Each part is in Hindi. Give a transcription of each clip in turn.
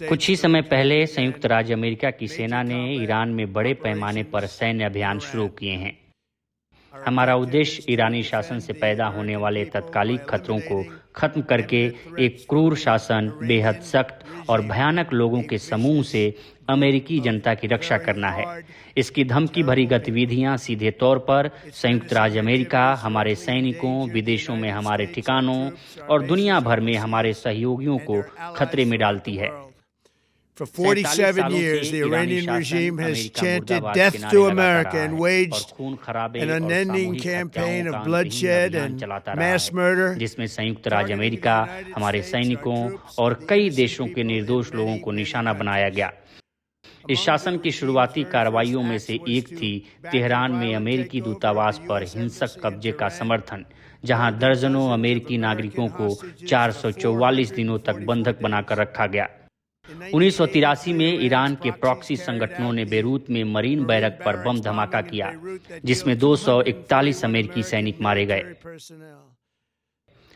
कुछ ही समय पहले संयुक्त राज्य अमेरिका की सेना ने ईरान में बड़े पैमाने पर सैन्य अभियान शुरू किए हैं। हमारा उद्देश्य ईरानी शासन से पैदा होने वाले तत्कालिक खतरों को खत्म करके एक क्रूर शासन, बेहद सख्त और भयानक लोगों के समूह से अमेरिकी जनता की रक्षा करना है। इसकी धमकी भरी गतिविधियां सीधे तौर पर संयुक्त राज्य अमेरिका, हमारे सैनिकों, विदेशों में हमारे ठिकानों और दुनिया भर में हमारे सहयोगियों को खतरे में डालती है। For 47 years, the Iranian regime has chanted death to America and waged an unending campaign of bloodshed and mass murder. जिसमें संयुक्त राज्य अमेरिका, हमारे सैनिकों और कई देशों के निर्दोष लोगों को निशाना बनाया गया। इस शासन की शुरुआती कार्रवाइयों में से एक थी तेहरान में अमेरिकी दूतावास पर हिंसक कब्जे का समर्थन, जहां दर्जनों अमेरिकी नागरिकों को 444 दिनों तक बंधक बनाकर रखा गया। 1983 में ईरान के प्रॉक्सी संगठनों ने बेरूत में मरीन बैरक पर बम धमाका किया, जिसमें 241 अमेरिकी सैनिक मारे गए।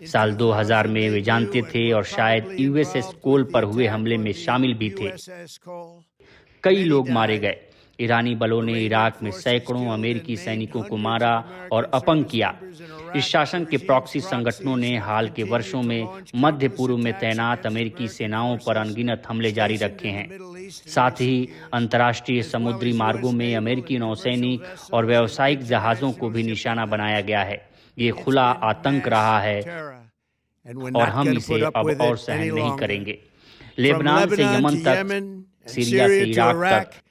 साल 2000 में वे जानते थे और शायद यूएसएस कोल पर हुए हमले में शामिल भी थे। कई लोग मारे गए। ईरानी बलों ने इराक में सैकड़ों अमेरिकी सैनिकों को मारा और अपंग किया। इस शासन के प्रॉक्सी संगठनों ने हाल के वर्षों में मध्य पूर्व में तैनात अमेरिकी सेनाओं पर अनगिनत हमले जारी रखे हैं। साथ ही अंतर्राष्ट्रीय समुद्री मार्गों में अमेरिकी नौसैनिक और व्यावसायिक जहाजों को भी निशाना बनाया गया है। ये खुला आतंक रहा है और हम इसे अब और सहन नहीं करेंगे। लेबनान से यमन तक, सीरिया से इराक तक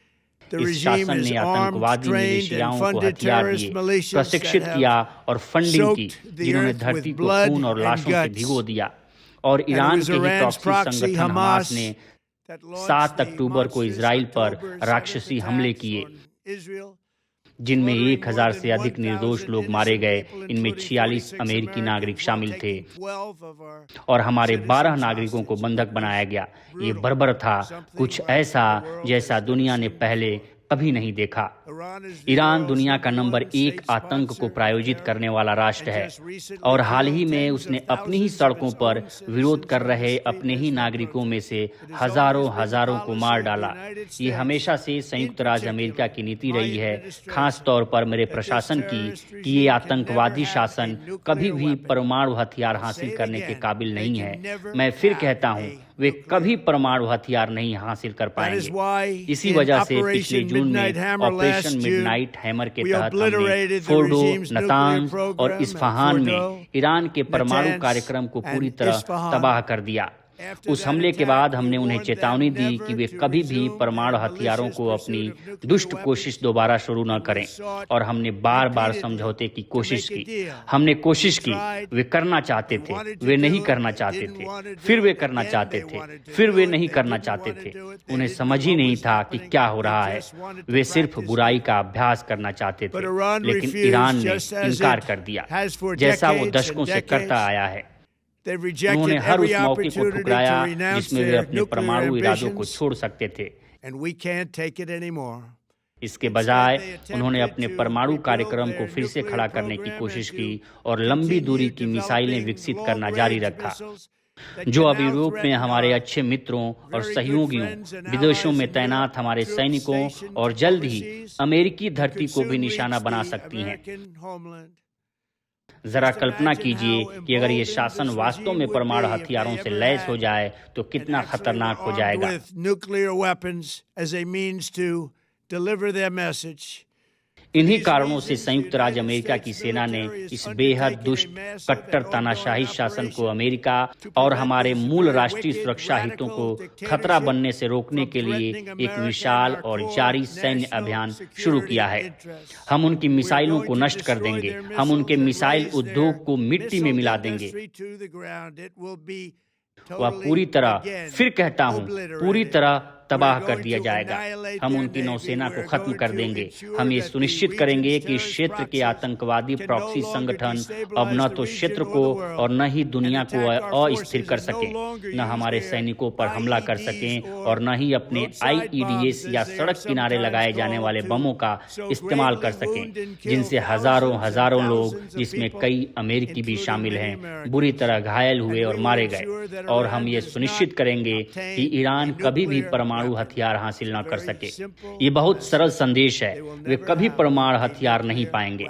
इस शासन ने आतंकवादी मिलिशियाओं को हथियार दिए, प्रशिक्षित किया और फंडिंग की, जिन्होंने धरती को खून और लाशों से भिगो दिया। और ईरान के ही प्रॉक्सी संगठन हमास ने 7 अक्टूबर को इजराइल पर राक्षसी हमले किए, जिनमें 1000 से अधिक निर्दोष लोग मारे गए। इनमें 46 अमेरिकी नागरिक शामिल थे और हमारे 12 नागरिकों को बंधक बनाया गया। ये बर्बर था, कुछ ऐसा जैसा दुनिया ने पहले कभी नहीं देखा। ईरान दुनिया का नंबर 1 आतंक को प्रायोजित करने वाला राष्ट्र है और हाल ही में उसने अपनी ही सड़कों पर विरोध कर रहे अपने ही नागरिकों में से हजारों को मार डाला। ये हमेशा से संयुक्त राज्य अमेरिका की नीति रही है, खास तौर पर मेरे प्रशासन की, कि ये आतंकवादी शासन कभी भी परमाणु हथियार हासिल करने के काबिल नहीं है। मैं फिर कहता हूँ, वे कभी परमाणु हथियार नहीं हासिल कर पाएंगे। इसी वजह से पिछले जून में ऑपरेशन मिडनाइट हैमर के तहत हमने फोर्डो, नतांज और इस्फहान में ईरान के परमाणु कार्यक्रम को पूरी तरह तबाह कर दिया। उस हमले के बाद हमने उन्हें चेतावनी दी कि वे कभी भी परमाणु हथियारों को अपनी दुष्ट कोशिश दोबारा शुरू न करें, और हमने बार बार समझौते की कोशिश की। हमने कोशिश की, वे करना चाहते थे, वे नहीं करना चाहते थे, फिर वे करना चाहते थे, फिर वे नहीं करना चाहते थे। उन्हें समझ ही नहीं था कि क्या हो रहा है। वे सिर्फ बुराई का अभ्यास करना चाहते थे, लेकिन ईरान ने इनकार कर दिया, जैसा वो दशकों से करता आया है। उन्होंने हर उस मौके को ठुकराया जिसमें वे अपने परमाणु इरादों को छोड़ सकते थे। इसके बजाय उन्होंने अपने परमाणु कार्यक्रम को फिर से खड़ा करने की कोशिश की और लंबी दूरी की मिसाइलें विकसित करना जारी रखा, जो अब यूरोप में हमारे अच्छे मित्रों और सहयोगियों, विदेशों में तैनात हमारे सैनिकों और जल्द ही अमेरिकी धरती को भी निशाना बना सकती हैं। जरा कल्पना कीजिए कि अगर ये शासन वास्तव में परमाणु हथियारों से लैस हो जाए तो कितना खतरनाक हो जाएगा। इन्हीं कारणों से संयुक्त राज्य अमेरिका की सेना ने इस बेहद दुष्ट, कट्टर तानाशाही शासन को अमेरिका और हमारे मूल राष्ट्रीय सुरक्षा हितों को खतरा बनने से रोकने के लिए एक विशाल और जारी सैन्य अभियान शुरू किया है। हम उनकी मिसाइलों को नष्ट कर देंगे, हम उनके मिसाइल उद्योग को मिट्टी में मिला देंगे। वह पूरी तरह, फिर कहता हूं, पूरी तरह तबाह कर दिया जाएगा। हम उनकी नौसेना को खत्म कर देंगे। हम ये सुनिश्चित करेंगे कि इस क्षेत्र के आतंकवादी प्रॉक्सी संगठन अब न तो क्षेत्र को और न ही दुनिया को अस्थिर कर सकें, न हमारे सैनिकों पर हमला कर सकें और न ही अपने IEDs या सड़क किनारे लगाए जाने वाले बमों का इस्तेमाल कर सकें, जिनसे हजारों लोग, जिसमें कई अमेरिकी भी शामिल हैं, बुरी तरह घायल हुए और मारे गए। और हम ये सुनिश्चित करेंगे कि ईरान कभी भी परमाणु हथियार हासिल न कर सके। ये बहुत सरल संदेश है, वे कभी परमाणु हथियार नहीं पाएंगे।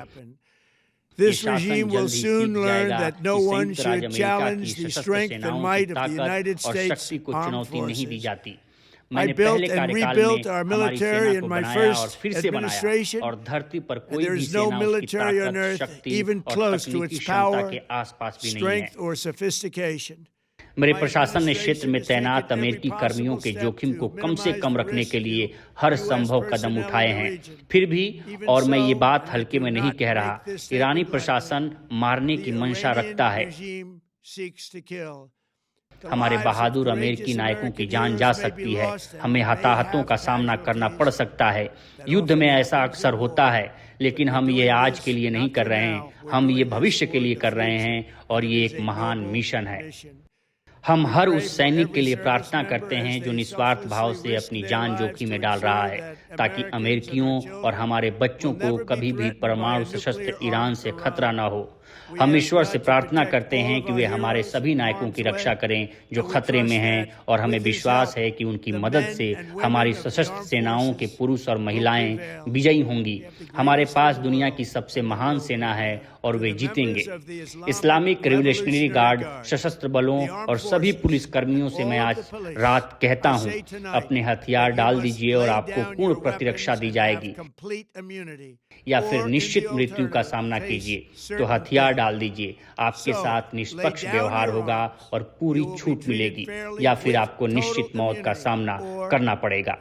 This regime will soon learn that no one should challenge the strength and might of the United States armed forces. I built and rebuilt our military in my first administration, and there is no military on earth even close to its power, strength, or sophistication. मेरे प्रशासन ने क्षेत्र में तैनात अमेरिकी कर्मियों के जोखिम को कम से कम रखने के लिए हर संभव कदम उठाए हैं। फिर भी, और मैं ये बात हल्के में नहीं कह रहा, ईरानी प्रशासन मारने की मंशा रखता है। हमारे बहादुर अमेरिकी नायकों की जान जा सकती है, हमें हताहतों का सामना करना पड़ सकता है। युद्ध में ऐसा अक्सर होता है, लेकिन हम ये आज के लिए नहीं कर रहे हैं, हम ये भविष्य के लिए कर रहे हैं, और ये एक महान मिशन है। हम हर उस सैनिक के लिए प्रार्थना करते हैं जो निस्वार्थ भाव से अपनी जान जोखिम में डाल रहा है, ताकि अमेरिकियों और हमारे बच्चों को कभी भी परमाणु सशस्त्र ईरान से खतरा न हो। हम ईश्वर से प्रार्थना करते हैं कि वे हमारे सभी नायकों की रक्षा करें जो खतरे में हैं, और हमें विश्वास है कि उनकी मदद से हमारी सशस्त्र सेनाओं के पुरुष और महिलाएं विजयी होंगी। हमारे पास दुनिया की सबसे महान सेना है और वे जीतेंगे। इस्लामिक रिवोल्यूशनरी गार्ड, सशस्त्र बलों और सभी पुलिस कर्मियों से मैं आज रात कहता हूं, अपने हथियार डाल दीजिए और आपको पूर्ण प्रतिरक्षा दी जाएगी, या फिर निश्चित मृत्यु का सामना कीजिए तो हथियार डाल दीजिए। आपके साथ निष्पक्ष व्यवहार होगा और पूरी छूट मिलेगी, या फिर आपको निश्चित मौत का सामना करना पड़ेगा।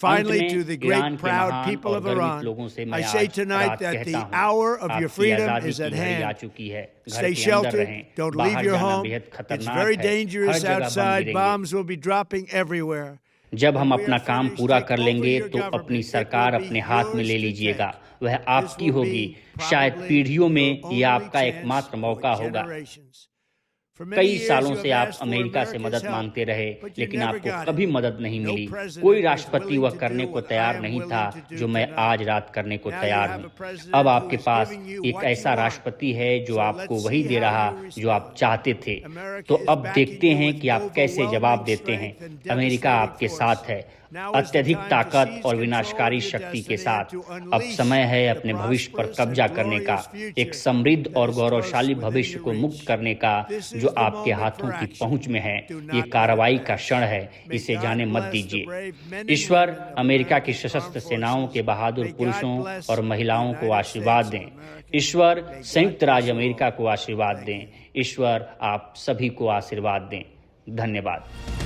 Finally, to the great, proud people of Iran, I say tonight that the hour of your freedom is at hand. Stay sheltered. Don't leave your home. It's very dangerous outside. Bombs will be dropping everywhere. जब हम अपना काम पूरा कर लेंगे तो अपनी सरकार अपने हाथ में ले लीजिएगा। वह आपकी होगी। शायद पीढ़ियों में यह आपका एकमात्र मौका होगा। कई सालों से आप अमेरिका से मदद मांगते रहे, लेकिन आपको कभी मदद नहीं मिली। कोई राष्ट्रपति वह करने को तैयार नहीं था जो मैं आज रात करने को तैयार हूँ। अब आपके पास एक ऐसा राष्ट्रपति है जो आपको वही दे रहा जो आप चाहते थे। तो अब देखते हैं कि आप कैसे जवाब देते हैं। अमेरिका आपके साथ है, अत्यधिक ताकत और विनाशकारी शक्ति के साथ। अब समय है अपने भविष्य पर कब्जा करने का, एक समृद्ध और गौरवशाली भविष्य को मुक्त करने का जो आपके हाथों की पहुंच में है। ये कार्रवाई का क्षण है, इसे जाने मत दीजिए। ईश्वर अमेरिका की सशस्त्र सेनाओं के बहादुर पुरुषों और महिलाओं को आशीर्वाद दें। ईश्वर संयुक्त राज्य अमेरिका को आशीर्वाद दें। ईश्वर आप सभी को आशीर्वाद दें। धन्यवाद।